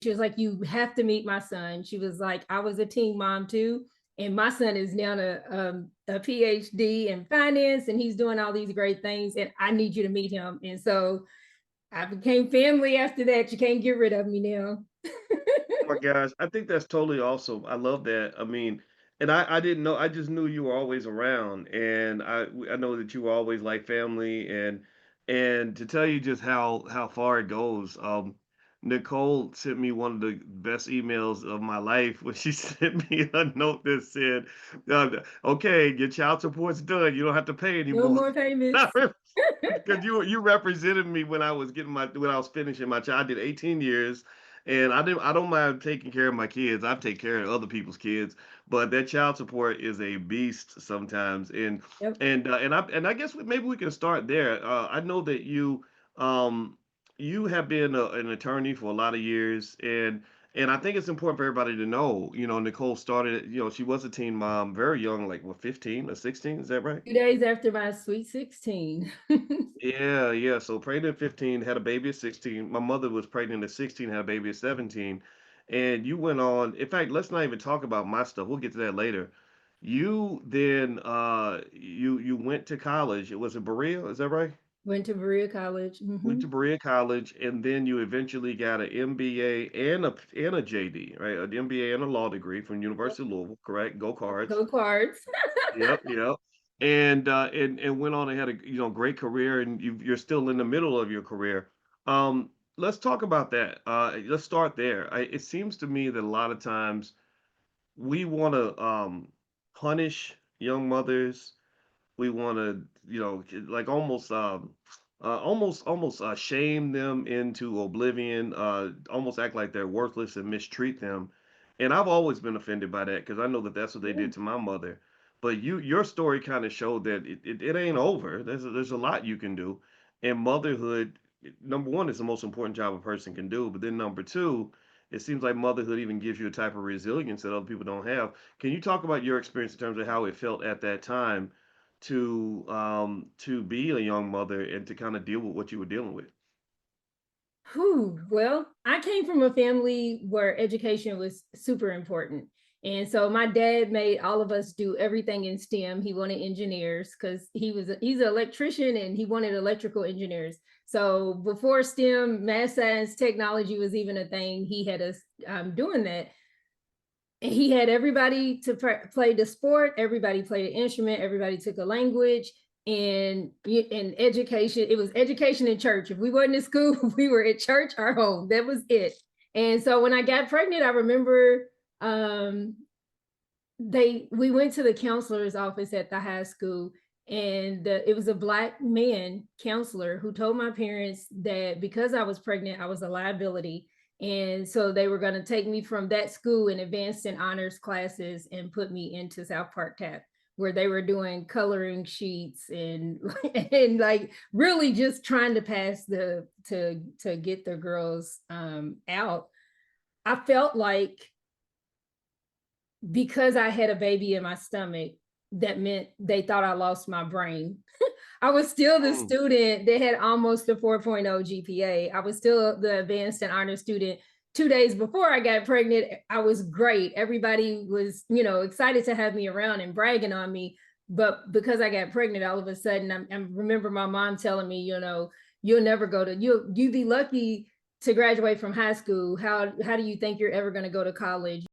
She was like, you have to meet my son. She was like, I was a teen mom too. And my son is now a PhD in finance and he's doing all these great things. And I need you to meet him. And so I became family after that. You can't get rid of me now. Oh my gosh, I think that's totally awesome. I love that. I mean, and I didn't know. I just knew you were always around, and I know that you were always like family, and to tell you just how far it goes. Nicole sent me one of the best emails of my life when she sent me a note that said, "Okay, your child support's done. You don't have to pay No anymore." more payments. Because you represented me when I was getting my when I was finishing my child. I did 18 years, and I don't mind taking care of my kids. I take care of other people's kids, but that child support is a beast sometimes. Yep. And I guess maybe we can start there. I know that um you have been an attorney for a lot of years, and I think it's important for everybody to know. Nicole started. She was a teen mom, very young, like what, 15 or 16? Is that right? 2 days after my sweet 16. Yeah, yeah. So pregnant at 15, had a baby at 16. My mother was pregnant at 16, had a baby at 17. And you went on, in fact, let's not even talk about my stuff. We'll get to that later. You then you went to college. It was in Berea, is that right? Went to Berea College. Went to Berea College, and then you eventually got an MBA and a JD, right? An MBA and a law degree from University of Louisville, correct? Go Cards. Go cards. Yep, yep. And went on and had a great career, and you're still in the middle of your career. Let's talk about that. Let's start there. It seems to me that a lot of times we want to punish young mothers. We want to like almost shame them into oblivion. Almost act like they're worthless and mistreat them. And I've always been offended by that because I know that that's what they did to my mother. But your story kind of showed that it ain't over. There's a lot you can do, and motherhood, number one, is the most important job a person can do. But then number two, it seems like motherhood even gives you a type of resilience that other people don't have. Can you talk about your experience in terms of how it felt at that time to be a young mother and to kind of deal with what you were dealing with? Whew. Well, I came from a family where education was super important. And so my dad made all of us do everything in STEM. He wanted engineers because he's an electrician and he wanted electrical engineers. So before STEM, math, science, technology was even a thing, he had us doing that. And he had everybody to play the sport, everybody played an instrument, everybody took a language, and in education, it was education in church. If we wasn't in school, we were at church or home. That was it. And so when I got pregnant, I remember um, we went to the counselor's office at the high school, and it was a Black man counselor who told my parents that because I was pregnant, I was a liability. And so they were going to take me from that school in advanced and honors classes and put me into South Park Tap, where they were doing coloring sheets and and like really just trying to pass the to get the girls out. I felt like because I had a baby in my stomach, that meant they thought I lost my brain. I was still the Mm. student that had almost a 4.0 GPA. I was still the advanced and honor student. 2 days before I got pregnant, I was great. Everybody was, excited to have me around and bragging on me. But because I got pregnant, all of a sudden, I remember my mom telling me, you'll never go to you'd be lucky to graduate from high school. How do you think you're ever going to go to college?